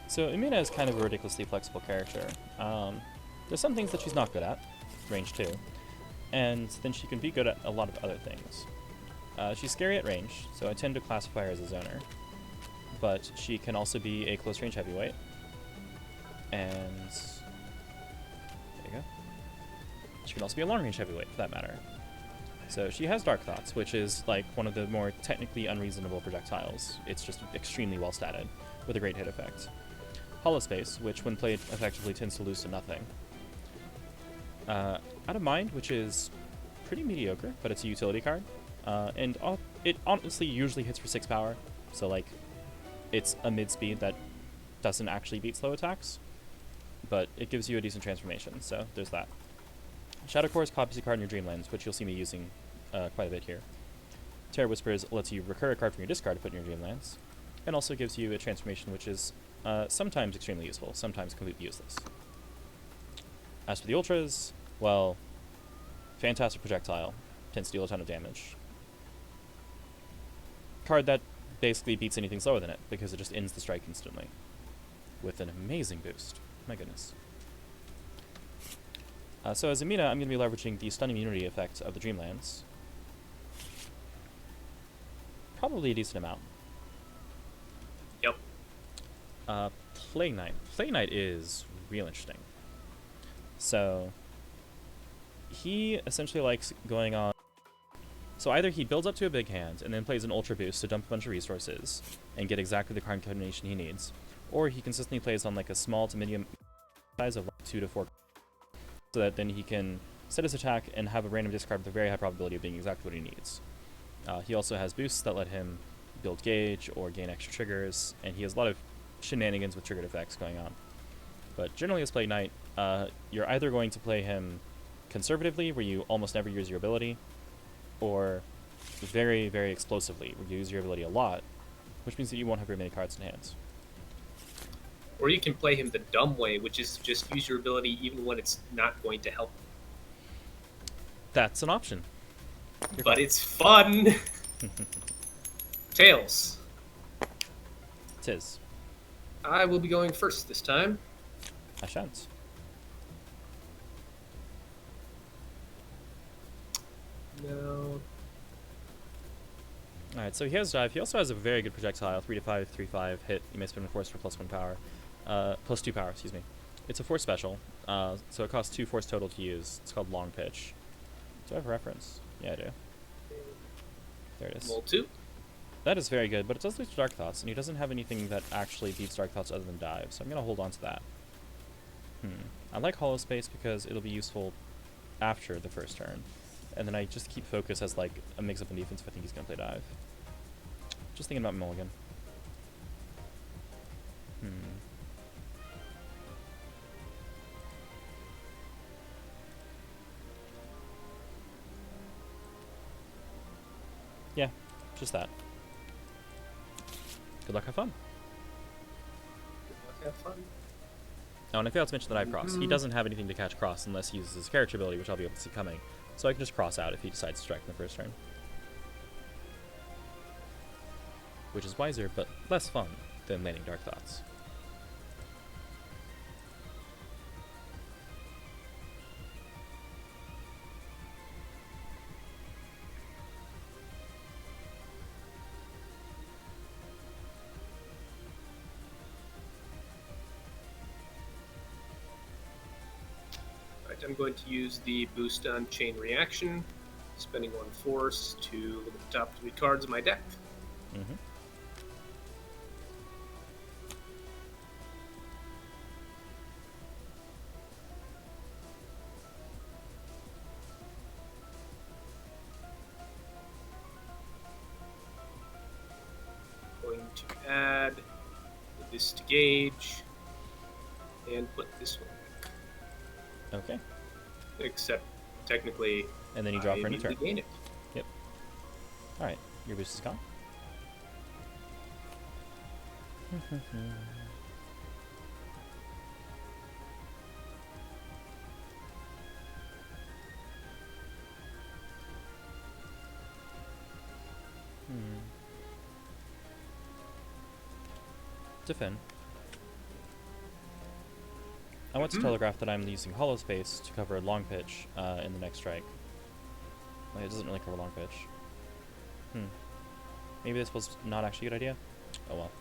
So Umina is kind of a ridiculously flexible character. There's some things that she's not good at, range 2, and then she can be good at a lot of other things. She's scary at range, so I tend to classify her as a zoner, but she can also be a close range heavyweight, and there you go. She can also be a long range heavyweight, for that matter. So she has Dark Thoughts, which is like one of the more technically unreasonable projectiles. It's just extremely well statted, with a great hit effect. Hollow Space, which when played effectively tends to lose to nothing. Out of Mind, which is pretty mediocre, but it's a utility card. And it honestly usually hits for 6 power, so like it's a mid-speed that doesn't actually beat slow attacks, but it gives you a decent transformation, so there's that. Shadow Core copies a card in your Dreamlands, which you'll see me using quite a bit here. Terror Whispers lets you recur a card from your discard to put in your Dreamlands, and also gives you a transformation which is sometimes extremely useful, sometimes completely useless. As for the Ultras, well, fantastic projectile, tends to deal a ton of damage. Card that basically beats anything slower than it, because it just ends the strike instantly, with an amazing boost. My goodness. So as Umina, I'm going to be leveraging the stun immunity effect of the Dreamlands. Probably a decent amount. Yep. Plague Knight. Plague Knight is real interesting. So he essentially likes going on. So either he builds up to a big hand and then plays an Ultra Boost to dump a bunch of resources and get exactly the card combination he needs, or he consistently plays on like a small to medium size of like 2 to 4, so that then he can set his attack and have a random discard with a very high probability of being exactly what he needs. He also has boosts that let him build gauge or gain extra triggers, and he has a lot of shenanigans with triggered effects going on. But generally as Plague Knight, you're either going to play him conservatively, where you almost never use your ability, or very, very explosively, where you use your ability a lot, which means that you won't have very many cards in hand. Or you can play him the dumb way, which is just use your ability even when it's not going to help. That's an option. But it's fun! Tails. Tis. I will be going first this time. I shan't. No. Alright, so he has dive. He also has a very good projectile, 3 to 5, 3/5 hit. You may spend a force for +1 power. +2 power, excuse me. It's a force special, so it costs 2 force total to use. It's called Long Pitch. Do I have a reference? Yeah, I do. There it is. Roll 2. That is very good, but it does lose to Dark Thoughts, and he doesn't have anything that actually beats Dark Thoughts other than dive, so I'm going to hold on to that. I like Hollow Space because it'll be useful after the first turn, and then I just keep Focus as like a mix-up in defense if I think he's going to play dive. Just thinking about Mulligan. Yeah, just that. Good luck, have fun. Have fun. Oh, and I failed to mention that I have Cross. He doesn't have anything to catch Cross unless he uses his character ability, which I'll be able to see coming. So I can just cross out if he decides to strike in the first turn. Which is wiser, but less fun than landing Dark Thoughts. Alright, I'm going to use the boost on Chain Reaction, spending 1 force to look at the top 3 cards of my deck. Going to add this to gauge and put this one back. Okay. Except technically, And then you draw I for any turn. immediately gain it. Yep. Alright, your boost is gone. Defend. I want to telegraph that I'm using hollow space to cover long pitch in the next strike. Like, it doesn't really cover long pitch. Maybe this was not actually a good idea? Oh well.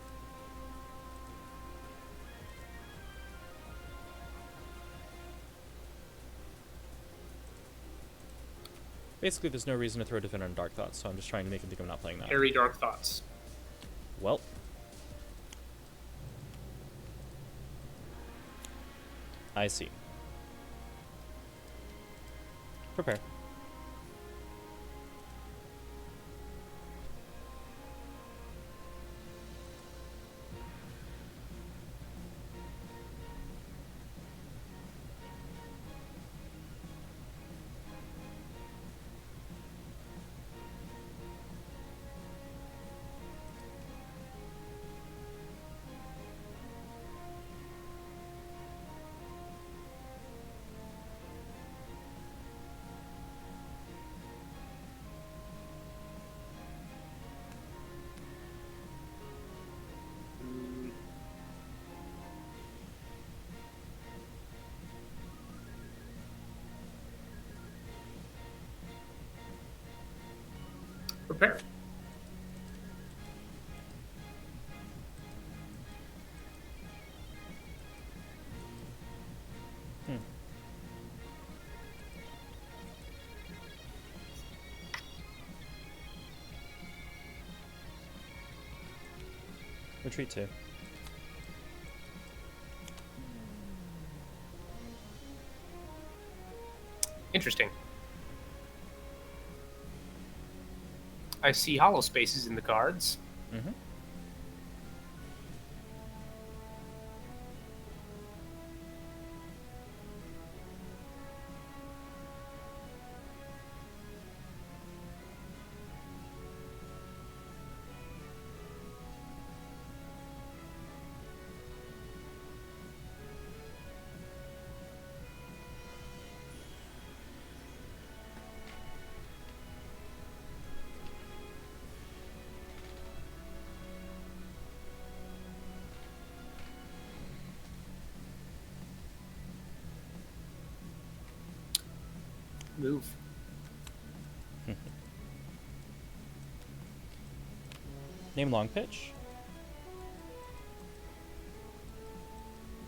Basically, there's no reason to throw Defender on Dark Thoughts, so I'm just trying to make him think I'm not playing that. Very Dark Thoughts. Well. I see. Prepare. Prepare. Retreat 2. Interesting. I see hollow spaces in the cards. Mm-hmm. Move. Name long pitch.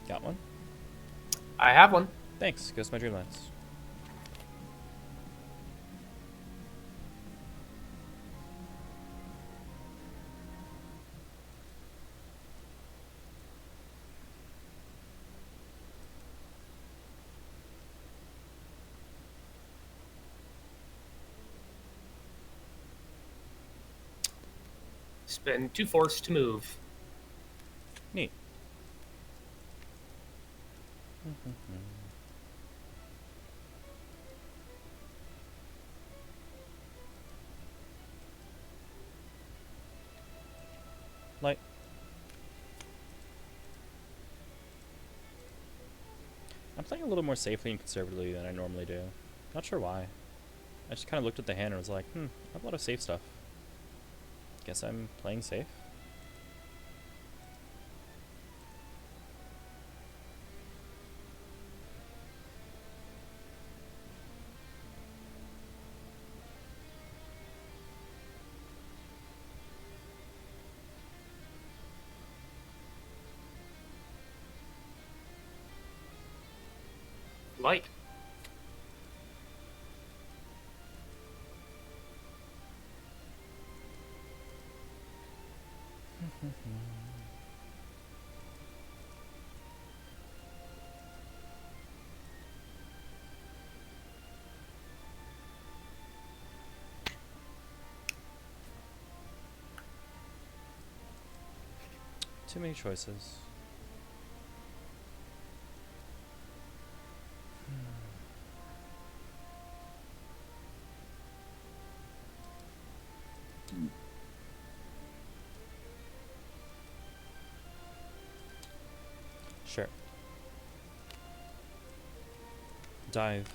Got one. I have one. Thanks. Goes to my Dreamlands. Spend 2 force to move. Neat. Light. I'm playing a little more safely and conservatively than I normally do. Not sure why. I just kind of looked at the hand and was like, I have a lot of safe stuff. Guess I'm playing safe. Light. Too many choices. Sure. Dive.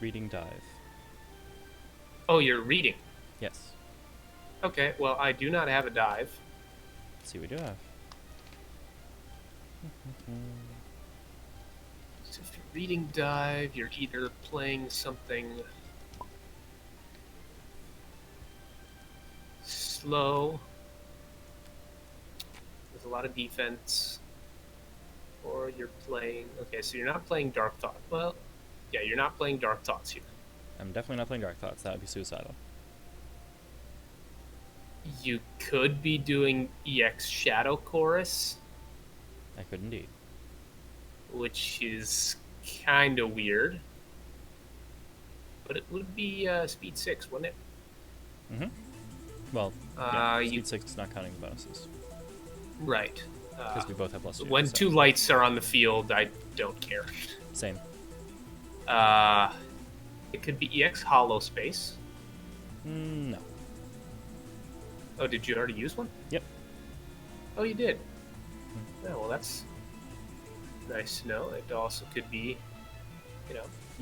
Reading dive. Oh, you're reading. Yes. Okay, well, I do not have a dive. Let's see what we do have. So if you're reading dive, you're either playing something slow with a lot of defense, or you're playing. Okay, so you're not playing Dark Thought. Well, yeah, you're not playing Dark Thoughts here. I'm definitely not playing Dark Thoughts. That would be suicidal. You could be doing EX Shadow Chorus, I could indeed. which is kind of weird. But it would be speed 6, wouldn't it? Mm-hmm. Well, yeah, You speed 6 is not counting the bonuses. right. Because we both have +2. When so. 2 lights are on the field, I don't care. Same. It could be EX Hollow Space. No. Oh, did you already use one? Yep. Oh, you did. Yeah, well, that's nice to know. It also could be,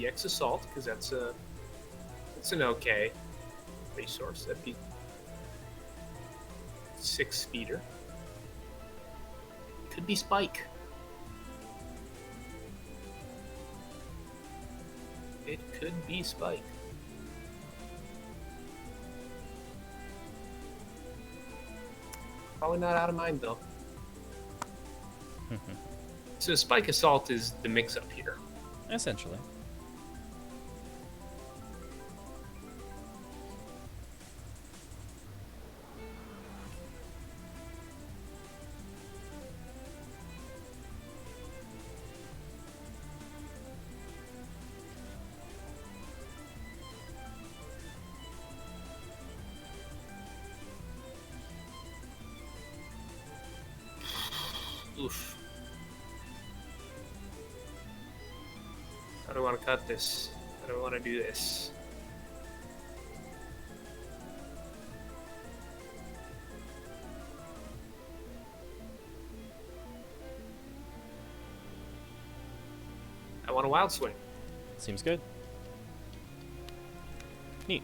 EX Assault, because that's an okay resource. That'd be 6 speeder. Could be Spike. It could be Spike. Probably not out of mind, though. So Spike Assault is the mix-up here. Essentially. Oof. How do I want to cut this? How do I want to do this? I want a wild swing. Seems good. Neat.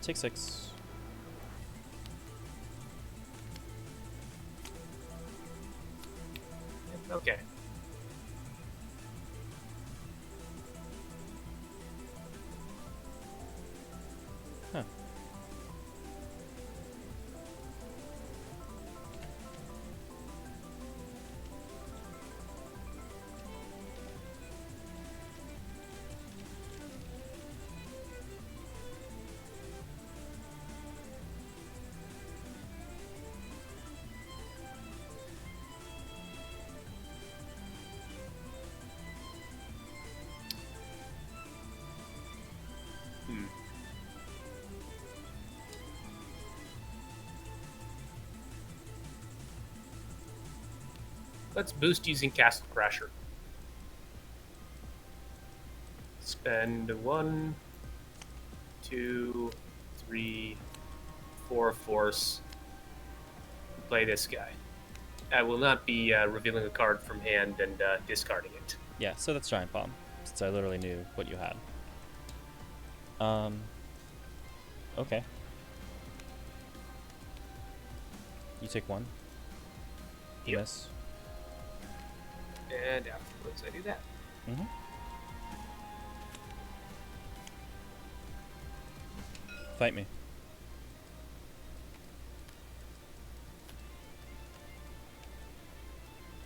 Take 6. Okay. Huh. Let's boost using Castle Crasher. Spend 1, 2, 3, 4 force. Play this guy. I will not be revealing a card from hand and discarding it. Yeah, so that's Giant Bomb, since I literally knew what you had. Okay. You take 1. You Yep. miss. And afterwards I do that. Mm-hmm. Fight me.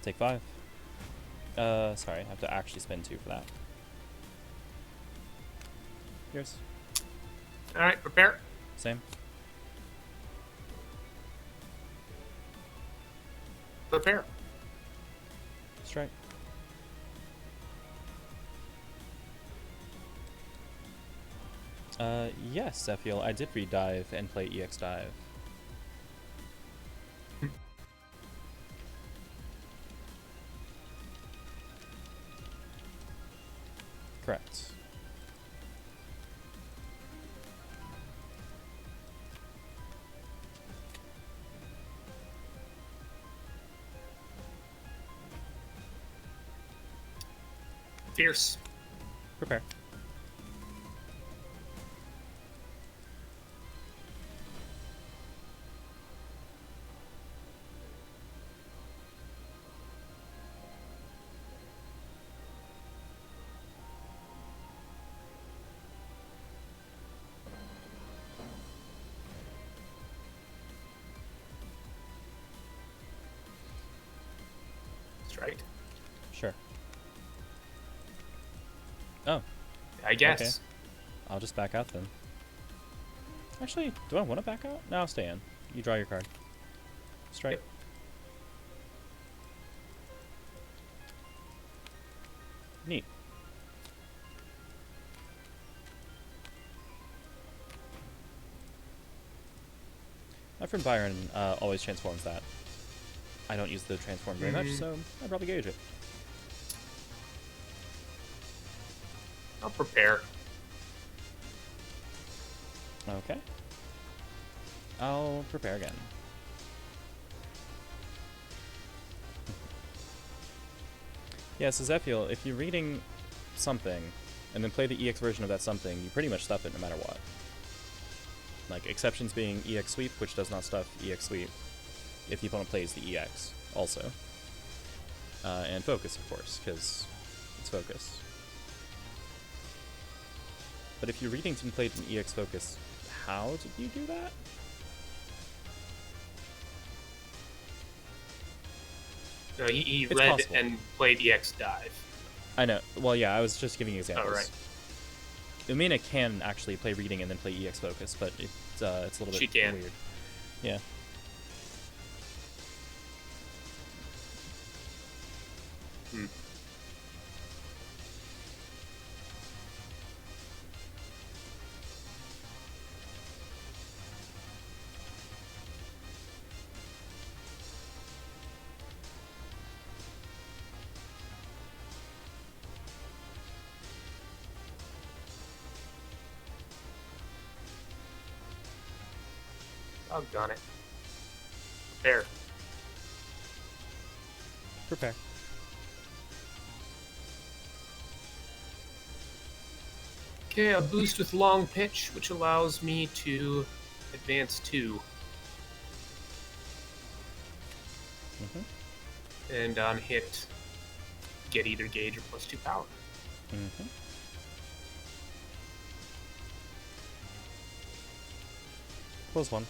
Take 5. Sorry, I have to actually spend 2 for that. Yours. Alright, prepare. Same. Prepare. Strike. Yes, Zephiel, I did read Dive and play EX Dive. Correct. Fierce. Prepare. first, right? Sure. Oh, I guess. okay. I'll just back out then. Actually, do I want to back out? No, I'll stay in. You draw your card. Strike. Yep. Neat. My friend Byron always transforms that. I don't use the transform very much, so I'd probably gauge it. I'll prepare. Okay. I'll prepare again. Yeah, so Zephiel, if you're reading something and then play the EX version of that something, you pretty much stuff it no matter what. Like, exceptions being EX sweep, which does not stuff EX sweep if the opponent plays the EX also. And focus, of course, because it's focus. But if your readings and played an EX focus, how did you do that? No, he It's read possible. and played EX dive. I know. Well, yeah, I was just giving examples. Oh, right. Umina can actually play reading and then play EX focus, but it's a little She bit can. weird. Yeah. Hmm. Doggone it. There. Prepare. Okay, I'll boost with long pitch, which allows me to advance 2. And on hit, get either gauge or +2 power. Close one.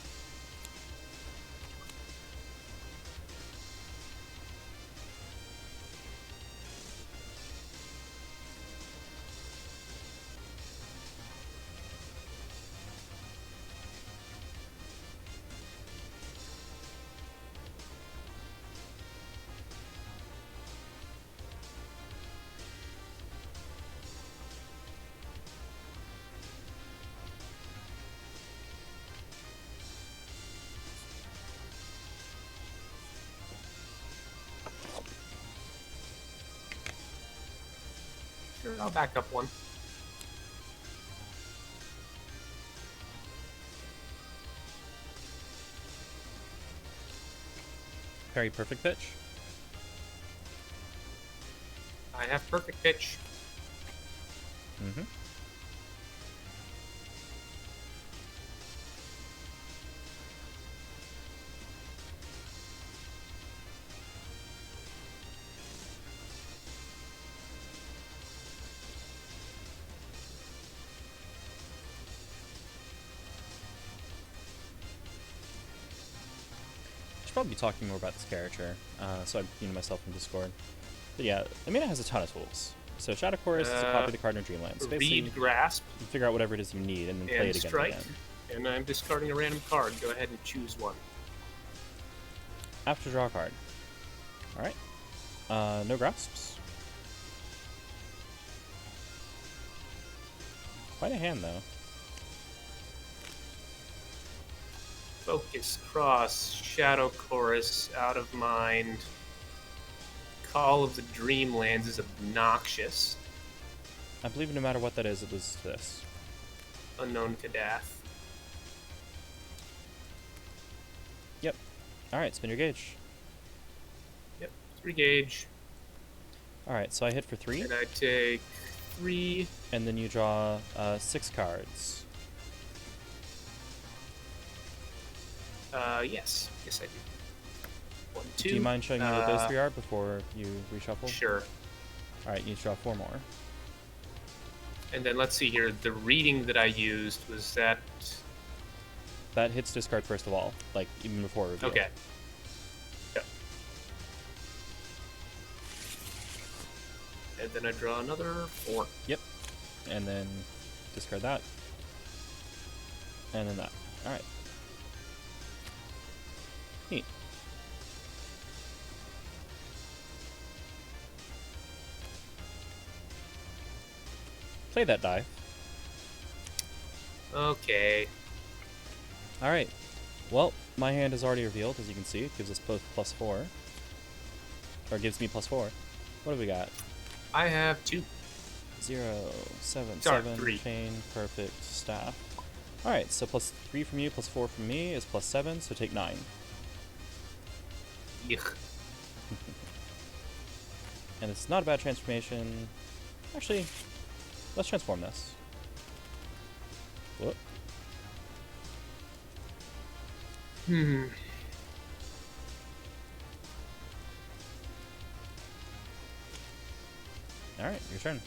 Sure, I'll back up 1. Parry perfect pitch. I have perfect pitch. Should probably be talking more about this character, so I'm muting myself from Discord. But yeah, Umina has a ton of tools. So Shadow Chorus is a copy of the card in Dreamland. So basically, Read, grasp, you figure out whatever it is you need and then play and it again strike. and again. And I'm discarding a random card. Go ahead and choose one. After draw a card. Alright. No grasps. Quite a hand, though. Focus, cross, shadow chorus, out of mind. Call of the Dreamlands is obnoxious. I believe no matter what that is, it loses to this. Unknown Kadath. Yep. Alright, spin your gauge. Yep, 3 gauge. Alright, so I hit for 3. And I take 3. And then you draw 6 cards. Yes. Yes, I do. 1, 2. Do you mind showing me what those 3 are before you reshuffle? Sure. Alright, you need to draw 4 more. And then let's see here. The reading that I used was that. That hits discard first of all, like even before reveal. Okay. Yep. And then I draw another 4. Yep. And then discard that. And then that. Alright. Neat. Play that die. Okay. Alright. Well, my hand is already revealed, as you can see. It gives us both +4. Or gives me +4. What do we got? I have 2. 0, 7, Sorry, 7, 3. chain, perfect, staff. Alright, so +3 from you, +4 from me is +7, so take 9. Yuck. And it's not a bad transformation. Actually, let's transform this. Whoop. Alright, your turn.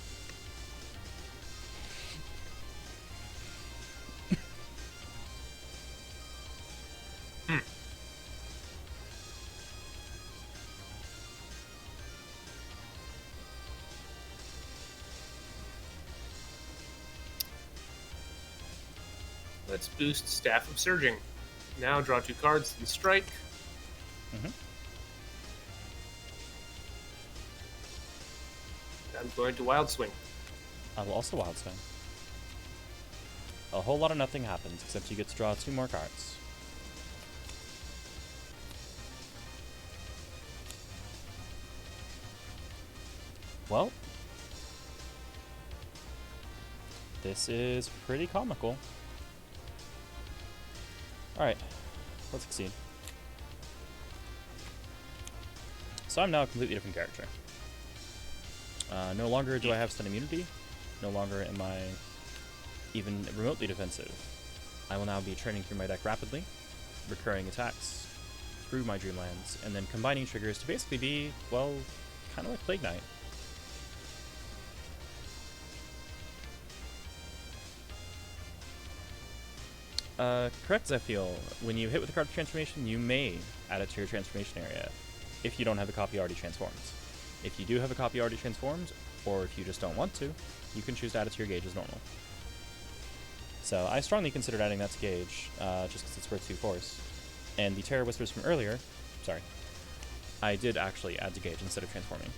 Let's boost Staff of Surging. Now draw 2 cards and strike. Mm-hmm. I'm going to Wild Swing. I will also wild swing. A whole lot of nothing happens, except you get to draw 2 more cards. Well, this is pretty comical. Alright, let's succeed. So I'm now a completely different character. No longer do I have stun immunity. No longer am I even remotely defensive. I will now be churning through my deck rapidly, recurring attacks through my Dreamlands, and then combining triggers to basically be, well, kind of like Plague Knight. Correct as I feel, when you hit with a card transformation, you may add it to your transformation area if you don't have a copy already transformed. If you do have a copy already transformed, or if you just don't want to, you can choose to add it to your gauge as normal. So I strongly considered adding that to gauge, just because it's worth 2 force. And the Terror Whispers from earlier, sorry, I did actually add to gauge instead of transforming.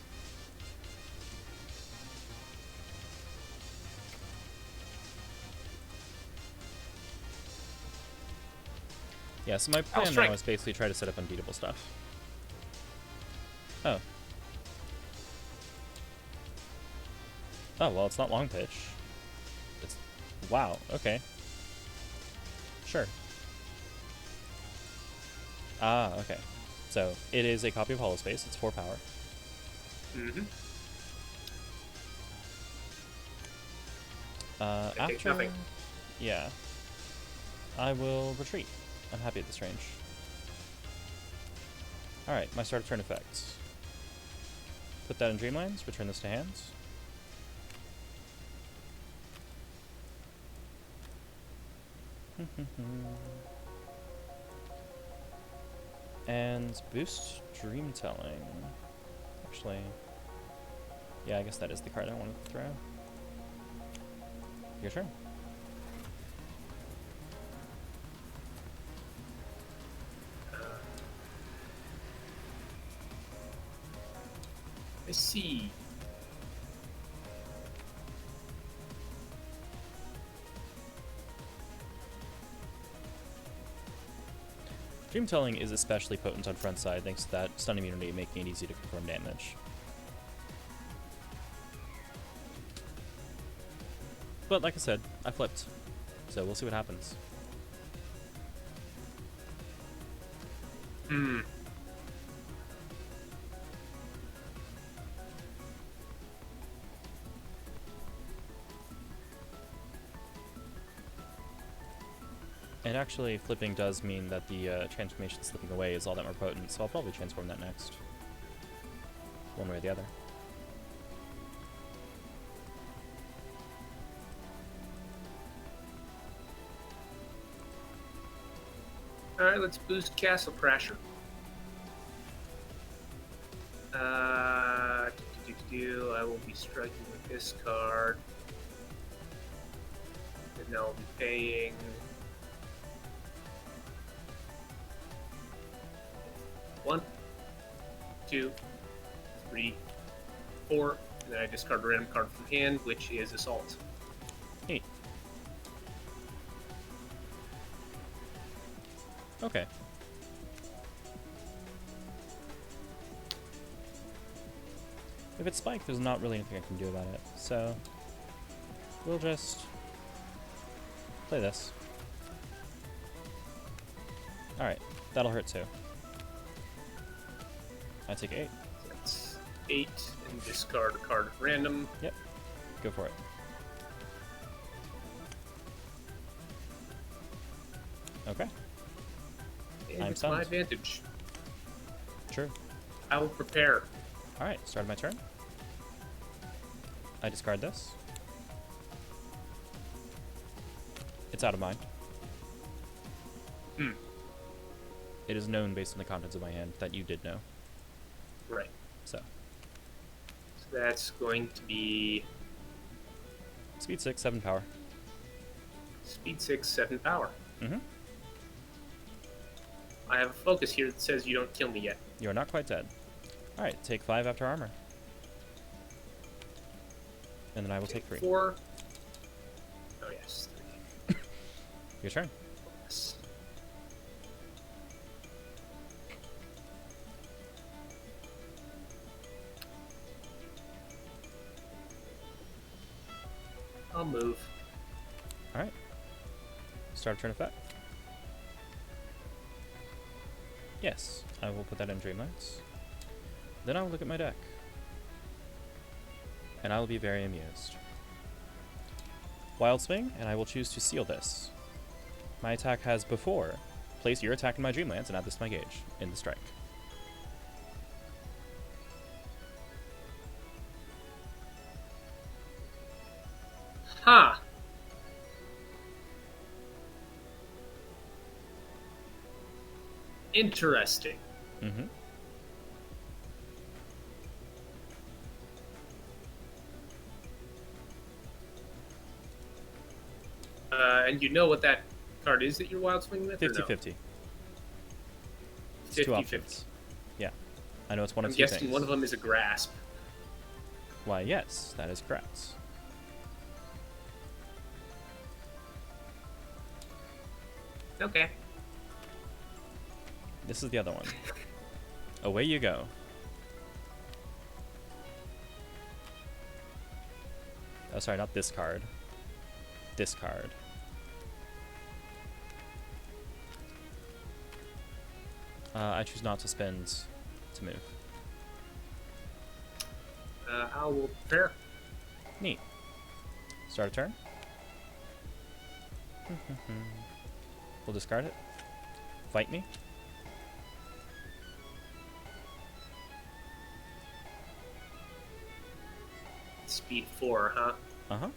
Yeah, so my plan now is basically try to set up unbeatable stuff. Oh. Oh, well, it's not long pitch. It's... Wow, okay. Sure. Ah, okay. So, it is a copy of Hollow Space. It's 4 power. Mm-hmm. After... nothing. Yeah. I will retreat. I'm happy at this range. Alright, my start of turn effects. Put that in Dreamlands, return this to hands. And boost Dream Telling. Actually, yeah, I guess that is the card I wanted to throw. Your turn. I see. Dream Telling is especially potent on front side thanks to that stun immunity making it easy to confirm damage. But like I said, I flipped. So we'll see what happens. And actually, flipping does mean that the transformation slipping away is all that more potent, so I'll probably transform that next. One way or the other. Alright, let's boost Castle Crasher. I will be striking with this card. And I'll be paying 1, 2, 3, 4, and then I discard a random card from hand, which is Assault. Neat. Okay. If it's spiked, there's not really anything I can do about it, so we'll just play this. Alright, that'll hurt too. I take 8. That's 8, and discard a card at random. Yep, go for it. Okay. And I'm it's my stunned. advantage. True. I will prepare. Alright, start my turn. I discard this. It's out of mind. Hmm. It is known based on the contents of my hand that you did know. Right. So, So that's going to be speed 6, 7 power. speed 6, 7 power. Mm-hmm. I have a focus here that says you don't kill me yet. You are not quite dead. Alright, take 5 after armor. And then I will take 3. 4. Oh, yes. 3. Your turn. Yes. I'll move. Alright. Start turn effect. Yes, I will put that in Dreamlands. Then I will look at my deck. And I will be very amused. Wild Swing, and I will choose to seal this. My attack has before. Place your attack in my Dreamlands and add this to my gauge in the strike. Huh. Interesting. Mm-hmm. And you know what that card is that you're wild swinging with? 50-50. It's 2 options. Yeah. I know it's one I'm of 2 guessing things. one of them is a grasp. Why, yes, that is correct. Okay. This is the other one. Away you go. Oh, sorry, not this card. This card. I choose not to spend to move. I will prepare. Neat. Start a turn. We'll discard it. Fight me. Speed 4, huh? Uh-huh.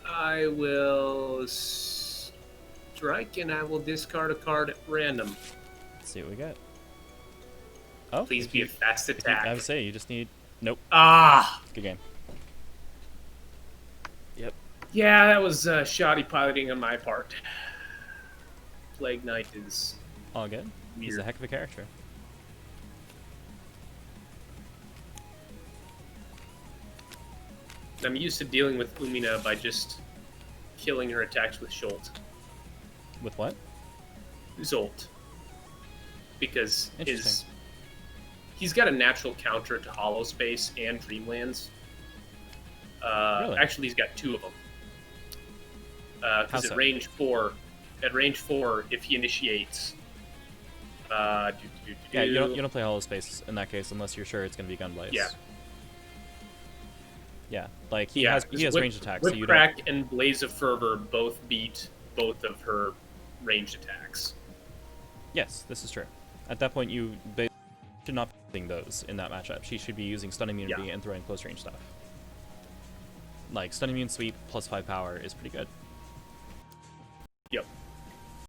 I will strike and I will discard a card at random. Let's see what we get. Oh, Please be a fast attack. I would say you just need... Nope. Ah! Good game. Yep. Yeah, that was shoddy piloting on my part. Plague Knight is All good. He's a weird. heck of a character. I'm used to dealing with Umina by just killing her attacks with Jolt. With what? Zolt. Because Interesting. he's got a natural counter to Hollow Space and Dreamlands. Really? Actually, he's got 2 of them. How Because so? at range 4, if he initiates, Yeah, you don't play Hollow Space in that case unless you're sure it's going to be Gunblaze. Yeah. Yeah, like he has because ranged attacks, so Whip you Crack and Blaze of Fervor both beat both of her ranged attacks. Yes, this is true. At that point, you should not be using those in that matchup. She should be using Stun Immunity and throwing close range stuff. Like, Stun Immune Sweep plus 5 power is pretty good. Yep.